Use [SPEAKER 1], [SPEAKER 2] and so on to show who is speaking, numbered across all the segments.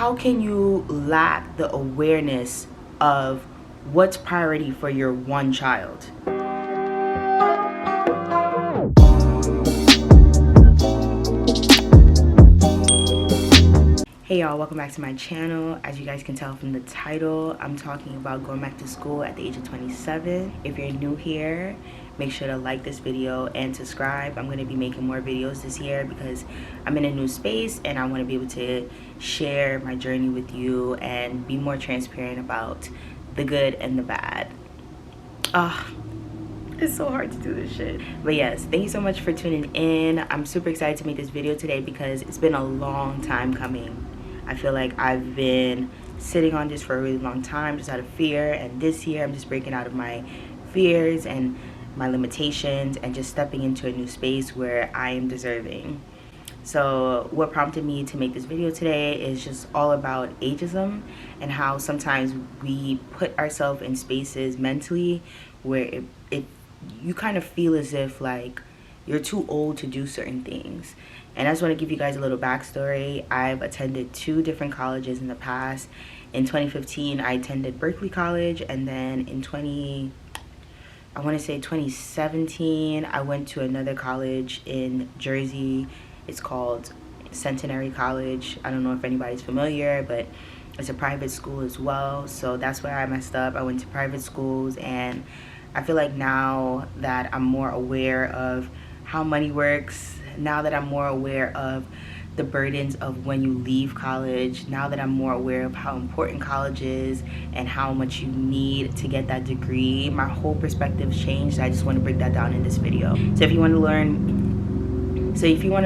[SPEAKER 1] how can you lack the awareness of what's priority for your one child? Hey y'all, welcome back to my channel. As you guys can tell from the title, I'm talking about going back to school at the age of 27. If you're new here, make sure to like this video and subscribe. I'm going to be making more videos this year because I'm in a new space and I want to be able to share my journey with you and be more transparent about the good and the bad. It's so hard to do this shit. But yes, thank you so much for tuning in. I'm super excited to make this video today because it's been a long time coming. I feel like I've been sitting on this for a really long time just out of fear, and this year I'm just breaking out of my fears and my limitations and just stepping into a new space where I am deserving. So what prompted me to make this video today is just all about ageism and how sometimes we put ourselves in spaces mentally where you kind of feel as if like you're too old to do certain things. And I just want to give you guys a little backstory. I've attended 2 different colleges in the past. In 2015, I attended Berkeley College, and then in 2017, I went to another college in Jersey. It's called Centenary College. I don't know if anybody's familiar, but it's a private school as well. So that's where I messed up. I went to private schools, and I feel like now that I'm more aware of how money works, now that I'm more aware of the burdens of when you leave college, now that I'm more aware of how important college is and how much you need to get that degree, my whole perspective's changed. I just want to break that down in this video. So if you want to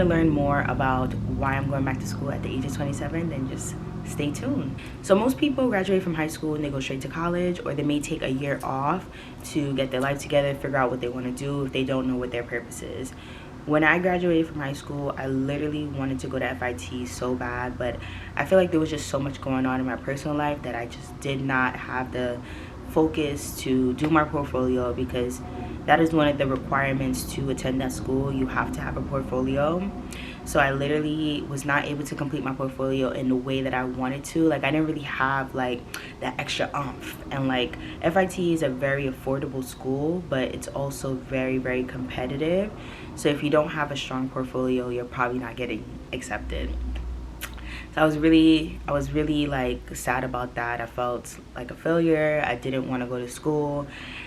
[SPEAKER 1] learn more about why I'm going back to school at the age of 27, then just stay tuned. So most people graduate from high school and they go straight to college, or they may take a year off to get their life together, figure out what they want to do if they don't know what their purpose is. When I graduated from high school, I literally wanted to go to FIT so bad, but I feel like there was just so much going on in my personal life that I just did not have the focus to do my portfolio, because that is one of the requirements to attend that school. You have to have a portfolio. So I literally was not able to complete my portfolio in the way that I wanted to. Like, I didn't really have like that extra oomph. And like, FIT is a very affordable school, but it's also very, very competitive. So if you don't have a strong portfolio, you're probably not getting accepted. So I was really like sad about that. I felt like a failure. I didn't want to go to school.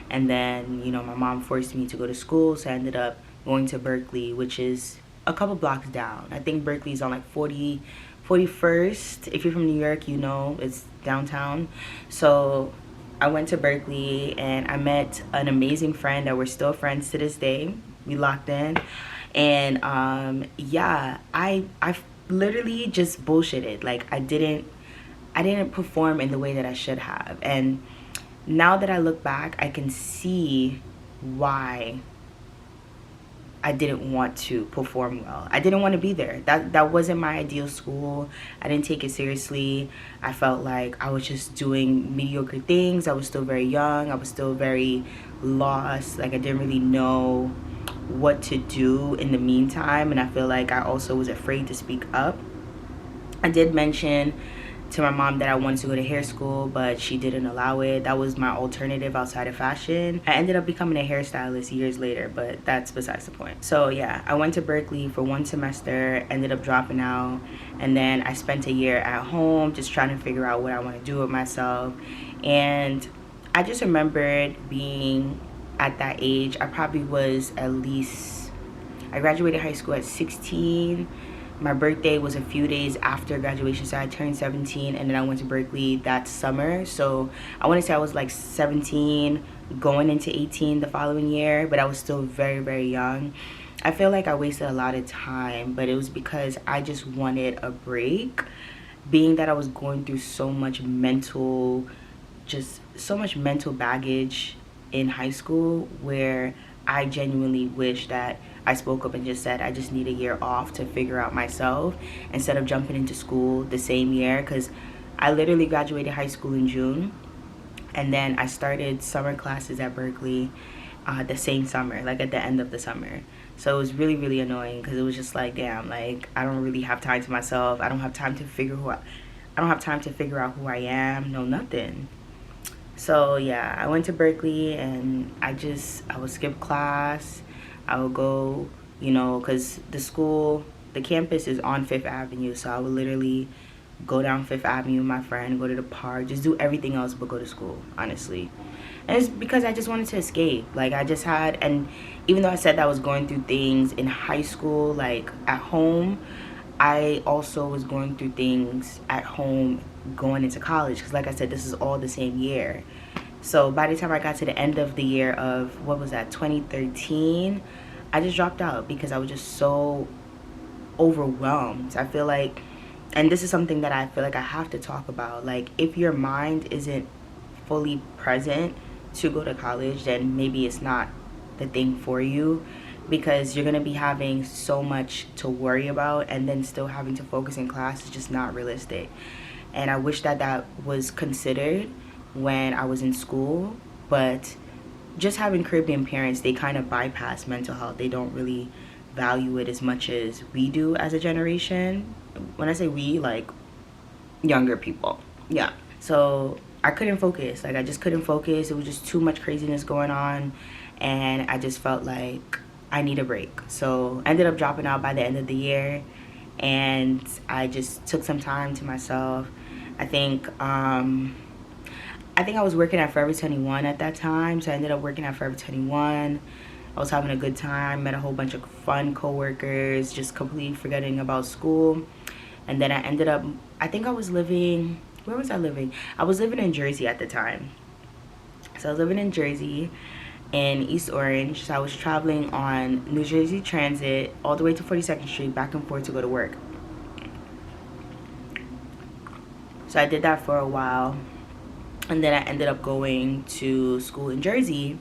[SPEAKER 1] And then, you know, my mom forced me to go to school. So I ended up going to Berkeley, which is a couple blocks down. I think Berkeley's on like 41st. If you're from New York, you know it's downtown. So I went to Berkeley and I met an amazing friend that we're still friends to this day. We locked in, and yeah, I literally just bullshitted. Like, I didn't perform in the way that I should have. And now that I look back, I can see why I didn't want to perform well. I didn't want to be there. That wasn't my ideal school. I didn't take it seriously. I felt like I was just doing mediocre things. I was still very young. I was still very lost. Like, I didn't really know what to do in the meantime, and I feel like I also was afraid to speak up. I did mention to my mom that I wanted to go to hair school, but she didn't allow it. That was my alternative outside of fashion. I ended up becoming a hairstylist years later, but that's besides the point. So yeah, I went to Berkeley for 1 semester, ended up dropping out, and then I spent a year at home just trying to figure out what I want to do with myself. And I just remembered being at that age. I probably was I graduated high school at 16. My birthday was a few days after graduation, so I turned 17, and then I went to Berkeley that summer. So I want to say I was like 17 going into 18 the following year, but I was still very, very young. I feel like I wasted a lot of time, but it was because I just wanted a break, being that I was going through so much mental baggage in high school, where I genuinely wish that I spoke up and just said I just need a year off to figure out myself instead of jumping into school the same year, because I literally graduated high school in June, and then I started summer classes at Berkeley the same summer, like at the end of the summer. So it was really, really annoying, because it was just like, damn, like I don't really have time to myself. I don't have time to figure I don't have time to figure out who I am, no nothing. So yeah, I went to Berkeley and I would skip class. I would go, you know, because the campus is on Fifth Avenue, so I would literally go down Fifth Avenue with my friend, go to the park, just do everything else but go to school, honestly. And it's because I just wanted to escape. Like, and even though I said that I was going through things in high school, like at home, I also was going through things at home going into college, because like I said, this is all the same year. So by the time I got to the end of the year of, what was that, 2013, I just dropped out because I was just so overwhelmed. I feel like, and this is something that I feel like I have to talk about, like, if your mind isn't fully present to go to college, then maybe it's not the thing for you, because you're going to be having so much to worry about, and then still having to focus in class is just not realistic. And I wish that that was considered when I was in school, but just having Caribbean parents, they kind of bypass mental health. They don't really value it as much as we do as a generation. When I say we, like younger people. Yeah. So I couldn't focus. Like, I just couldn't focus. It was just too much craziness going on, and I just felt like I need a break. So I ended up dropping out by the end of the year, and I just took some time to myself. I think I was working at Forever 21 at that time, so I ended up working at Forever 21. I was having a good time, met a whole bunch of fun coworkers, just completely forgetting about school. And then I ended up, I think I was living, where was I living? I was living in Jersey at the time. So I was living in Jersey, in East Orange. So I was traveling on New Jersey Transit all the way to 42nd Street, back and forth to go to work. So I did that for a while. And then I ended up going to school in Jersey,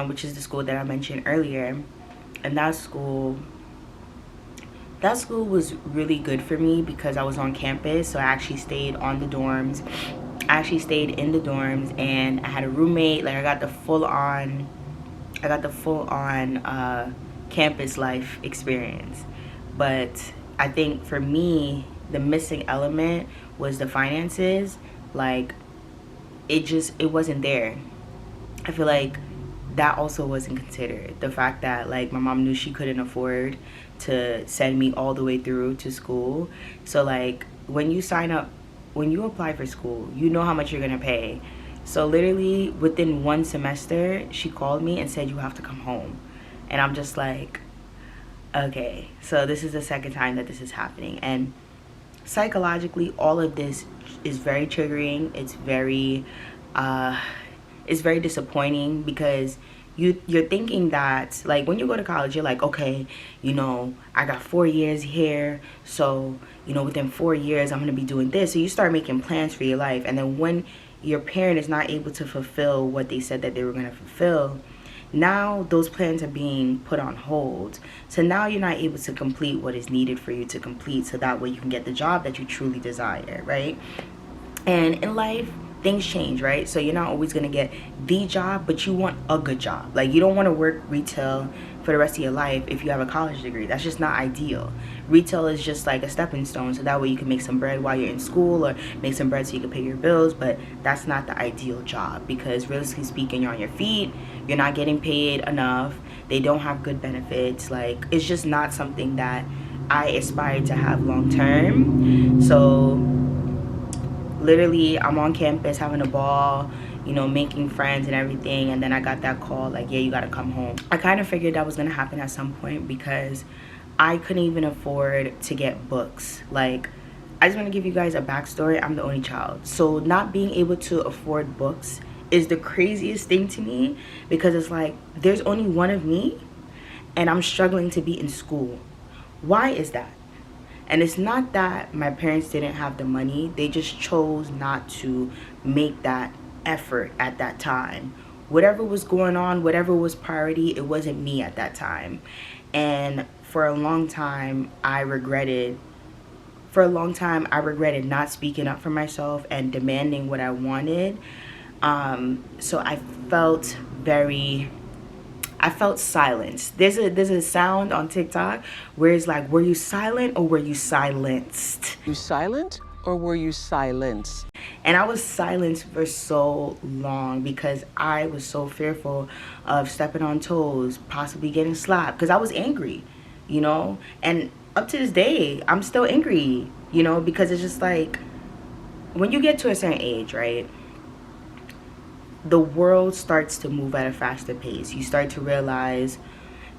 [SPEAKER 1] which is the school that I mentioned earlier. And that school was really good for me because I was on campus. So I actually stayed on the dorms. I actually stayed in the dorms, and I had a roommate. Like, I got the full on campus life experience. But I think for me, the missing element was the finances. Like, it wasn't there. I feel like that also wasn't considered. The fact that, like, my mom knew she couldn't afford to send me all the way through to school. So, like, when you apply for school, you know how much you're gonna pay. So literally within one semester, she called me and said, you have to come home. And I'm just like, okay, so this is the second time that this is happening. And psychologically, all of this is very triggering. It's very disappointing, because you're thinking that, like, when you go to college, you're like, okay, you know, I got 4 years here, so, you know, within 4 years I'm gonna be doing this. So you start making plans for your life, and then when your parent is not able to fulfill what they said that they were gonna fulfill, now those plans are being put on hold. So now you're not able to complete what is needed for you to complete, so that way you can get the job that you truly desire, right? And in life, things change, right? So you're not always gonna get the job, but you want a good job. Like, you don't want to work retail for the rest of your life if you have a college degree. That's just not ideal. Retail is just like a stepping stone, so that way you can make some bread while you're in school, or make some bread so you can pay your bills. But that's not the ideal job, because realistically speaking, you're on your feet, you're not getting paid enough, they don't have good benefits. Like, it's just not something that I aspire to have long term. So literally, I'm on campus having a ball, you know, making friends and everything, and then I got that call like, yeah, you gotta come home. I kind of figured that was gonna happen at some point, because I couldn't even afford to get books. Like, I just want to give you guys a backstory. I'm the only child, so not being able to afford books is the craziest thing to me, because it's like, there's only one of me and I'm struggling to be in school. Why is that? And it's not that my parents didn't have the money, they just chose not to make that effort at that time. Whatever was going on, whatever was priority, it wasn't me at that time. And for a long time, I regretted not speaking up for myself and demanding what I wanted. So I felt silenced. There's a sound on TikTok where it's like, were you silent or were you silenced?
[SPEAKER 2] You silent Or were you silenced?
[SPEAKER 1] And I was silenced for so long because I was so fearful of stepping on toes, possibly getting slapped, because I was angry, you know? And up to this day, I'm still angry, you know, because it's just like when you get to a certain age, right? The world starts to move at a faster pace. You start to realize,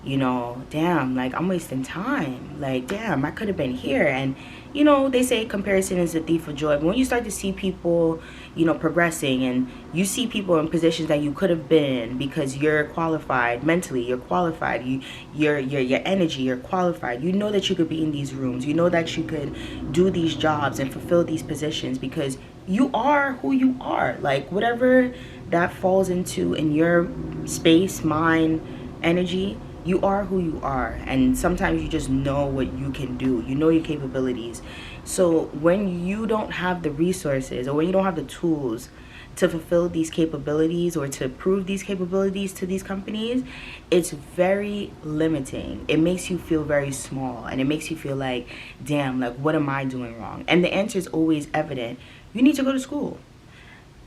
[SPEAKER 1] you know, damn, like I'm wasting time. Like, damn, I could have been here. And, you know, they say comparison is a thief of joy. But when you start to see people, you know, progressing, and you see people in positions that you could have been because you're qualified mentally, you're qualified, your energy, you're qualified. You know that you could be in these rooms. You know that you could do these jobs and fulfill these positions because you are who you are. Like, whatever that falls into in your space, mind, energy, you are who you are. And sometimes you just know what you can do. You know your capabilities. So when you don't have the resources, or when you don't have the tools to fulfill these capabilities or to prove these capabilities to these companies, it's very limiting. It makes you feel very small, and it makes you feel like, damn, like what am I doing wrong? And the answer is always evident. You need to go to school.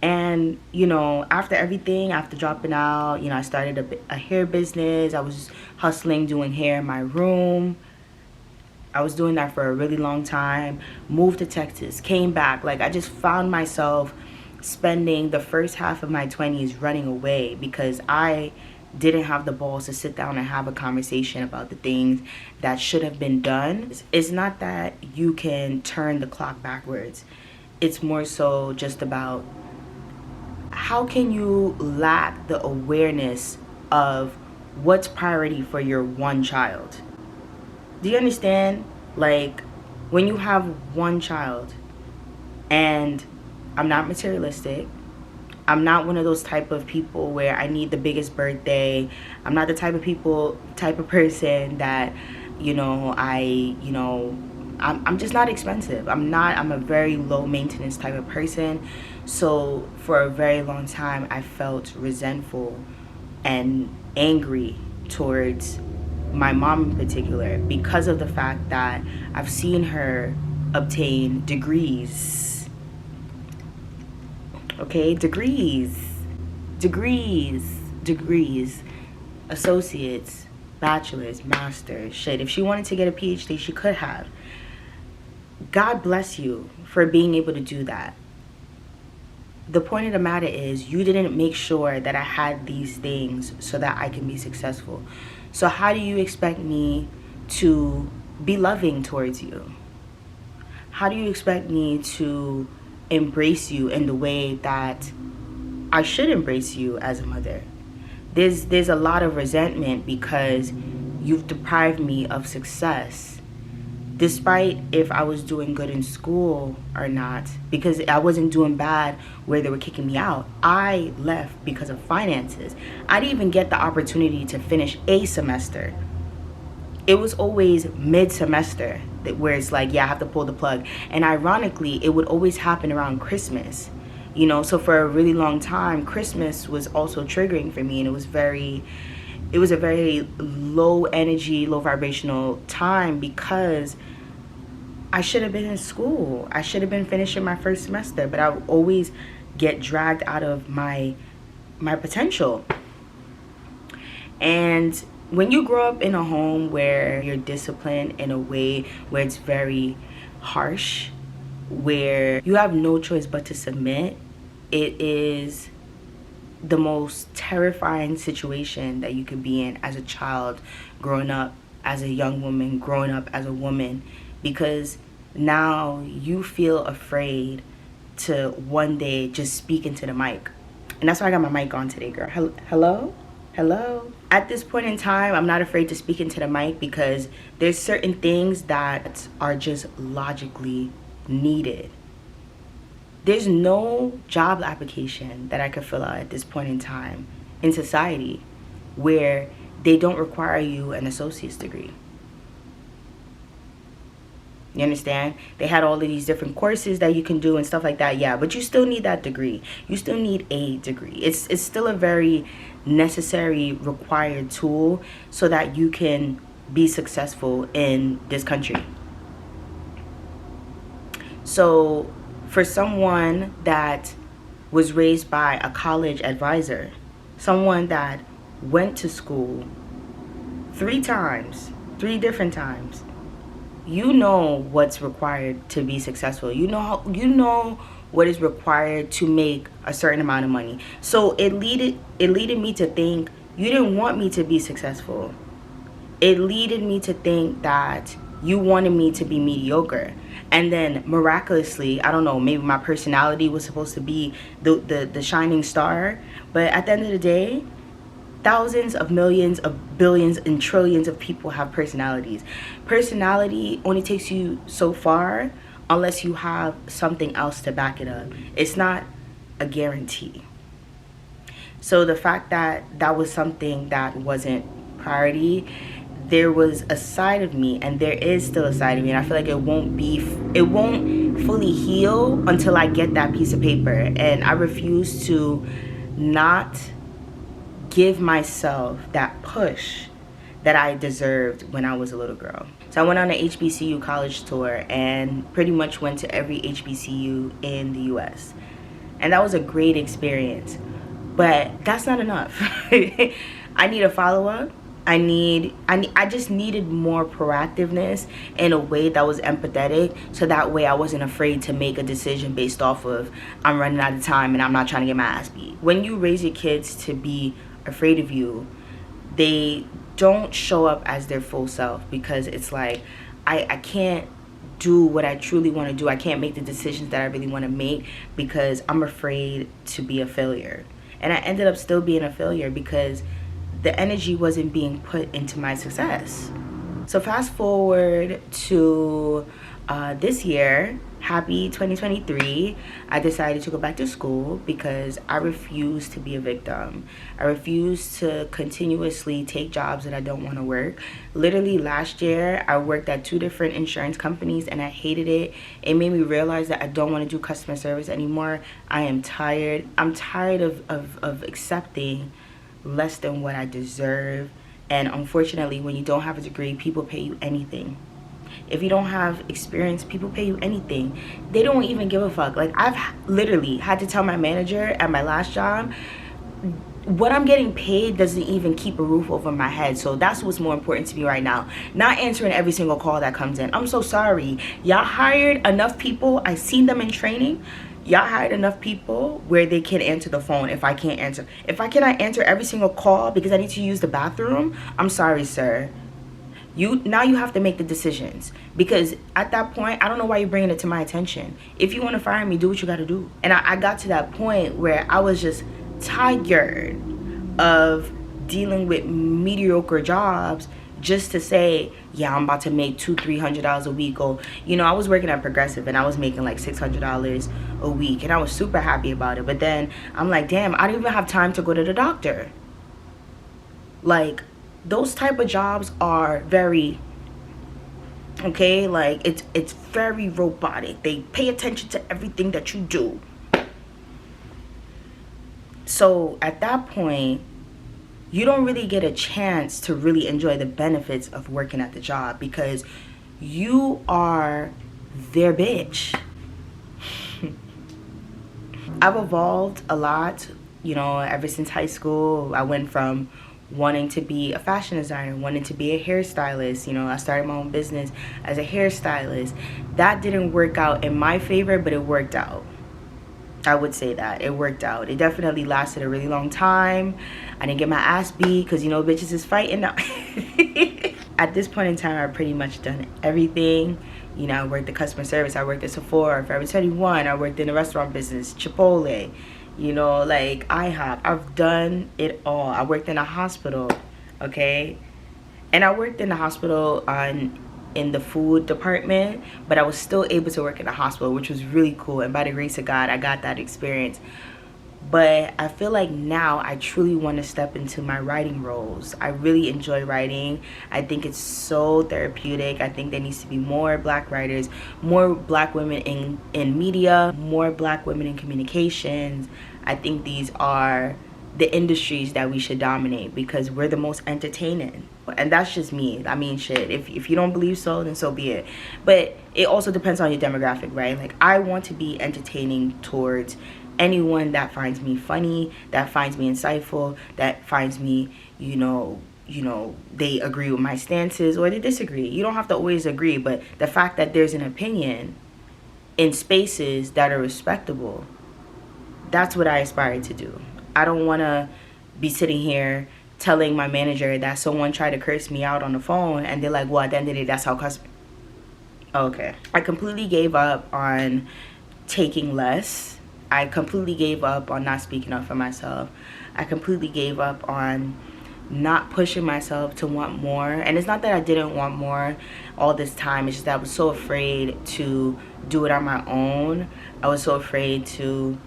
[SPEAKER 1] And, you know, after everything, after dropping out, you know, I started a hair business. I was hustling, doing hair in my room. I was doing that for a really long time. Moved to Texas, came back. Like, I just found myself spending the first half of my 20s running away because I didn't have the balls to sit down and have a conversation about the things that should have been done. It's not that you can turn the clock backwards. It's more so just about, how can you lack the awareness of what's priority for your one child? Do you understand? Like, when you have one child, and I'm not materialistic, I'm not one of those type of people where I need the biggest birthday. I'm not the type of person that, I'm just not expensive. I'm a very low maintenance type of person. So for a very long time, I felt resentful and angry towards my mom in particular because of the fact that I've seen her obtain degrees. Okay, degrees, associates, bachelor's, master's. Shit, if she wanted to get a PhD, she could have. God bless you for being able to do that. The point of the matter is, you didn't make sure that I had these things so that I can be successful. So how do you expect me to be loving towards you? How do you expect me to embrace you in the way that I should embrace you as a mother? There's a lot of resentment because you've deprived me of success, despite if I was doing good in school or not, because I wasn't doing bad where they were kicking me out. I left because of finances. I didn't even get the opportunity to finish a semester. It was always mid-semester where it's like, yeah, I have to pull the plug. And ironically, it would always happen around Christmas. You know, so for a really long time, Christmas was also triggering for me, and it was a very low energy, low vibrational time because I should have been in school. I should have been finishing my first semester, but I would always get dragged out of my potential. And when you grow up in a home where you're disciplined in a way where it's very harsh, where you have no choice but to submit, it is the most terrifying situation that you could be in as a child, growing up as a young woman, growing up as a woman, because now you feel afraid to one day just speak into the mic. And that's why I got my mic on today, girl. Hello. At this point in time, I'm not afraid to speak into the mic because there's certain things that are just logically needed. There's no job application that I could fill out at this point in time in society where they don't require you an associate's degree. You understand? They had all of these different courses that you can do and stuff like that. Yeah, but you still need that degree. You still need a degree. It's still a very necessary, required tool so that you can be successful in this country. So for someone that was raised by a college advisor, someone that went to school 3 times, 3 different times, you know what's required to be successful. You know what is required to make a certain amount of money. So it leaded me to think you didn't want me to be successful. It leaded me to think that you wanted me to be mediocre. And then miraculously, I don't know, maybe my personality was supposed to be the shining star, but at the end of the day, thousands of millions of billions and trillions of people have personalities. Personality only takes you so far unless you have something else to back it up. It's not a guarantee. So the fact that that was something that wasn't priority, there was a side of me, and there is still a side of me, and I feel like it won't fully heal until I get that piece of paper. And I refuse to not give myself that push that I deserved when I was a little girl. So I went on an HBCU college tour and pretty much went to every HBCU in the US. And that was a great experience. But that's not enough. I need a follow-up. I just needed more proactiveness in a way that was empathetic, so that way I wasn't afraid to make a decision based off of I'm running out of time and I'm not trying to get my ass beat. When you raise your kids to be afraid of you, they don't show up as their full self, because it's like I can't do what I truly want to do. I can't make the decisions that I really want to make because I'm afraid to be a failure. And I ended up still being a failure because the energy wasn't being put into my success. So fast forward to this year, happy 2023, I decided to go back to school because I refuse to be a victim. I refuse to continuously take jobs that I don't want to work. Literally last year, I worked at 2 different insurance companies and I hated it. It made me realize that I don't want to do customer service anymore. I am tired. I'm tired of accepting less than what I deserve. And unfortunately, when you don't have a degree, people pay you anything. If you don't have experience, people pay you anything. They don't even give a fuck. Like, I've literally had to tell my manager at my last job, what I'm getting paid doesn't even keep a roof over my head. So that's what's more important to me right now. Not answering every single call that comes in. I'm so sorry. Y'all hired enough people. I seen them in training. Y'all hired enough people where they can answer the phone if I can't answer. If I cannot answer every single call because I need to use the bathroom, I'm sorry, sir. Now you have to make the decisions, because at that point, I don't know why you're bringing it to my attention. If you want to fire me, do what you got to do. And I got to that point where I was just tired of dealing with mediocre jobs just to say, yeah, I'm about to make $200-300 a week. Or, I was working at Progressive and I was making like $600 a week, and I was super happy about it. But then I'm like, damn, I don't even have time to go to the doctor. Like, those type of jobs are very, okay, like it's very robotic. They pay attention to everything that you do. So at that point, you don't really get a chance to really enjoy the benefits of working at the job, because you are their bitch. I've evolved a lot, ever since high school. I went from wanting to be a fashion designer, wanting to be a hairstylist. I started my own business as a hairstylist. That didn't work out in my favor, but it worked out. I would say that it worked out. It definitely lasted a really long time. I didn't get my ass beat because bitches is fighting now. At this point in time, I've pretty much done everything. I worked at customer service. I worked at Sephora, Forever 21. I worked in the restaurant business, Chipotle. Like IHOP. I've done it all. I worked in a hospital, okay? And I worked in the hospital in the food department, but I was still able to work in a hospital, which was really cool. And by the grace of God, I got that experience. But I feel like now I truly want to step into my writing roles. I really enjoy writing. I think it's so therapeutic. I think there needs to be more Black writers, more Black women in media, more Black women in communications. I think these are the industries that we should dominate because we're the most entertaining. And that's just me. I mean, shit, if you don't believe so, then so be it. But it also depends on your demographic, right? Like, I want to be entertaining towards anyone that finds me funny, that finds me insightful, that finds me, they agree with my stances or they disagree. You don't have to always agree, but the fact that there's an opinion in spaces that are respectable, that's what I aspire to do. I don't want to be sitting here telling my manager that someone tried to curse me out on the phone and they're like, well, at the end of the day, that's how customers. Okay. I completely gave up on taking less. I completely gave up on not speaking up for myself. I completely gave up on not pushing myself to want more. And it's not that I didn't want more all this time. It's just that I was so afraid to do it on my own. I was so afraid to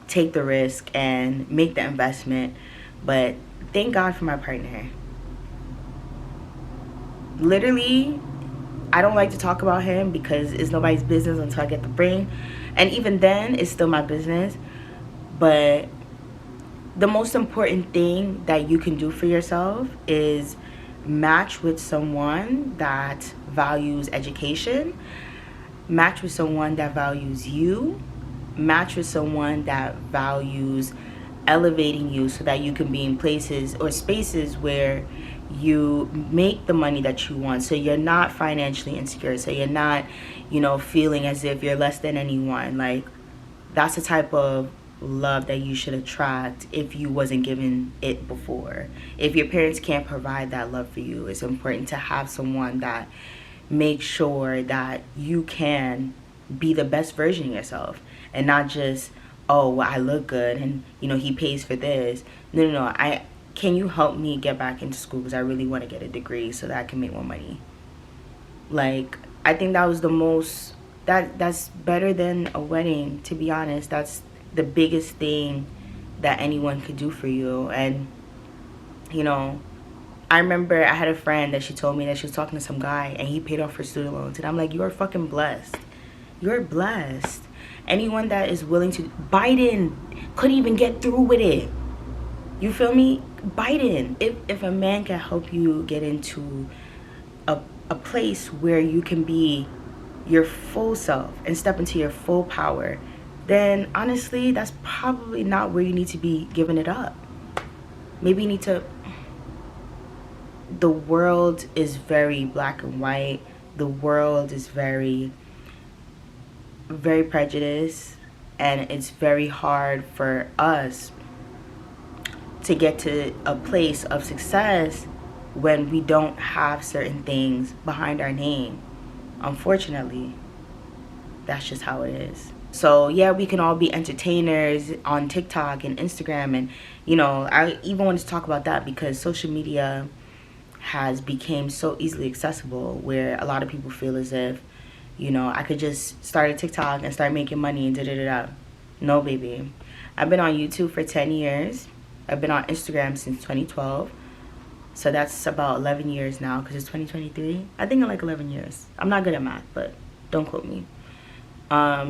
[SPEAKER 1] take the risk and make the investment. But thank God for my partner. Literally, I don't like to talk about him because it's nobody's business until I get the ring. And even then, it's still my business. But the most important thing that you can do for yourself is match with someone that values education, match with someone that values you, match with someone that values elevating you so that you can be in places or spaces where you make the money that you want, so you're not financially insecure, so you're not feeling as if you're less than anyone. Like, that's the type of love that you should attract if you wasn't given it before. If your parents can't provide that love for you, it's important to have someone that makes sure that you can be the best version of yourself and not just, oh, well, I look good and he pays for this. No, can you help me get back into school because I really want to get a degree so that I can make more money. Like, I think that was the most, that's better than a wedding, to be honest. That's the biggest thing that anyone could do for you. And I remember I had a friend that she told me that she was talking to some guy and he paid off her student loans, and I'm like, you're fucking blessed. You're blessed. Anyone that is willing to, Biden couldn't even get through with it. You feel me? Biden, if a man can help you get into a place where you can be your full self and step into your full power, then honestly, that's probably not where you need to be giving it up. Maybe you need to, the world is very black and white. The world is very, very prejudiced, and it's very hard for us to get to a place of success when we don't have certain things behind our name. Unfortunately, that's just how it is. So yeah, we can all be entertainers on TikTok and Instagram, and I even want to talk about that because social media has become so easily accessible where a lot of people feel as if I could just start a TikTok and start making money and da-da-da-da. No, baby. I've been on YouTube for 10 years. I've been on Instagram since 2012. So that's about 11 years now because it's 2023. I think I like 11 years. I'm not good at math, but don't quote me.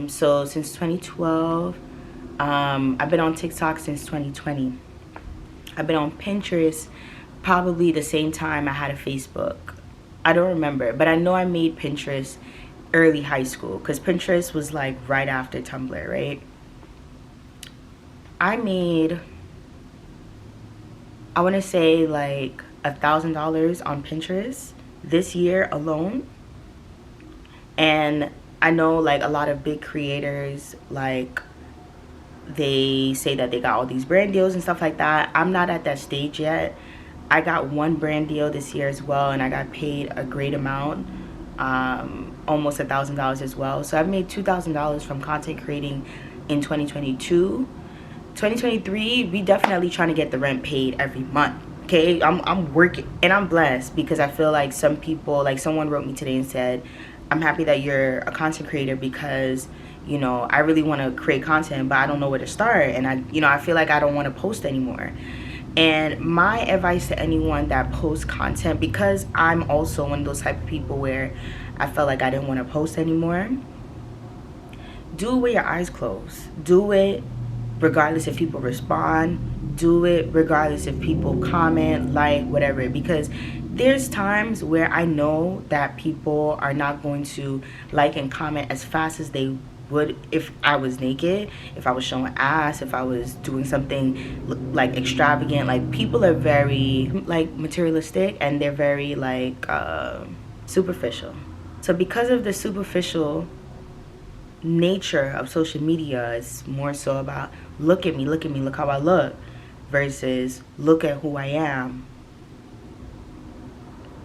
[SPEAKER 1] So since 2012, I've been on TikTok since 2020. I've been on Pinterest probably the same time I had a Facebook. I don't remember, but I know I made Pinterest early high school because Pinterest was like right after Tumblr, right? I made, I want to say like $1,000 on Pinterest this year alone. And I know like a lot of big creators, like they say that they got all these brand deals and stuff like that. I'm not at that stage yet. I got one brand deal this year as well, and I got paid a great amount, almost $1,000 as well. So I've made $2,000 from content creating in 2022. 2023, we definitely trying to get the rent paid every month. Okay, I'm working, and I'm blessed because I feel like some people, like someone wrote me today and said, I'm happy that you're a content creator because I really want to create content, but I don't know where to start, and I feel like I don't want to post anymore. And my advice to anyone that posts content, because I'm also one of those type of people where I felt like I didn't want to post anymore, do it with your eyes closed. Do it regardless if people respond. do it regardless if people comment, like, whatever, because there's times where I know that people are not going to like and comment as fast as they would if I was naked, if I was showing ass, if I was doing something like extravagant. Like, people are very like materialistic, and they're very like superficial. So because of the superficial nature of social media, it's more so about look at me, look how I look, versus look at who I am.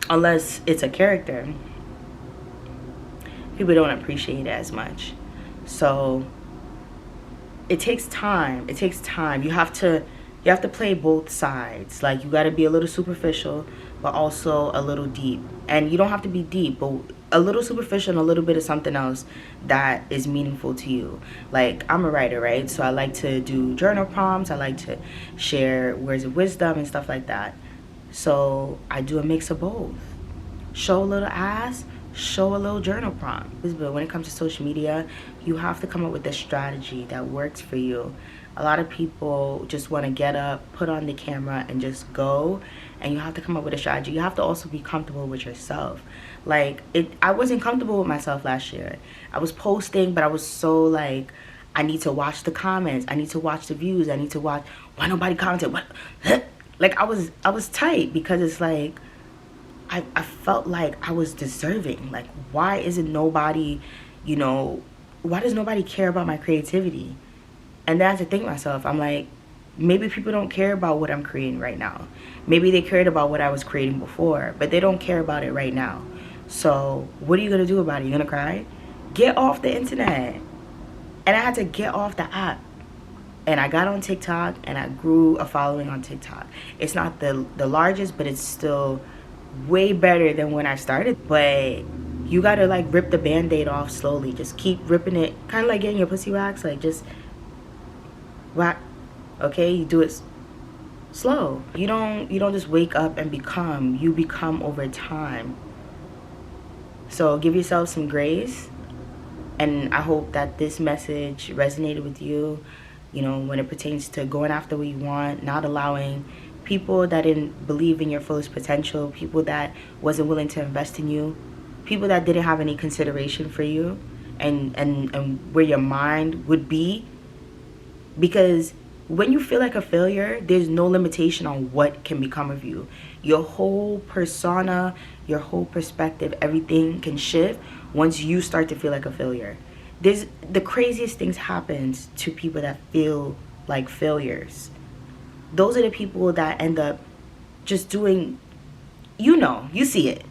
[SPEAKER 1] Unless it's a character, people don't appreciate it as much. So it takes time. You have to play both sides. Like, you got to be a little superficial, but also a little deep. And you don't have to be deep, but a little superficial and a little bit of something else that is meaningful to you. Like, I'm a writer, right? So I like to do journal prompts. I like to share words of wisdom and stuff like that. So I do a mix of both. Show a little ass, show a little journal prompt. But when it comes to social media, you have to come up with a strategy that works for you. A lot of people just want to get up, put on the camera, and just go. And you have to come up with a strategy. You have to also be comfortable with yourself. Like, I wasn't comfortable with myself last year. I was posting, but I was so like, I need to watch the comments. I need to watch the views. I need to watch why nobody commented. What? Like, I was tight, because it's like I felt like I was deserving. Like, why isn't nobody, why does nobody care about my creativity? And then I had to think to myself, I'm like, maybe people don't care about what I'm creating right now. Maybe they cared about what I was creating before, but they don't care about it right now. So what are you gonna do about it? You gonna cry? Get off the internet. And I had to get off the app. And I got on TikTok, and I grew a following on TikTok. It's not the largest, but it's still way better than when I started. But you gotta like rip the band-aid off slowly. Just keep ripping it, kind of like getting your pussy waxed. Like, just whack. Okay, you do it slow. You don't just wake up and become. You become over time. So give yourself some grace. And I hope that this message resonated with you, when it pertains to going after what you want, not allowing people that didn't believe in your fullest potential, people that wasn't willing to invest in you, people that didn't have any consideration for you and where your mind would be. Because when you feel like a failure, there's no limitation on what can become of you. Your whole persona, your whole perspective, everything can shift once you start to feel like a failure. The craziest things happens to people that feel like failures. Those are the people that end up just doing, you see it.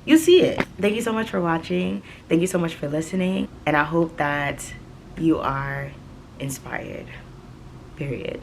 [SPEAKER 1] Thank you so much for watching. Thank you so much for listening. And I hope that you are inspired. Period.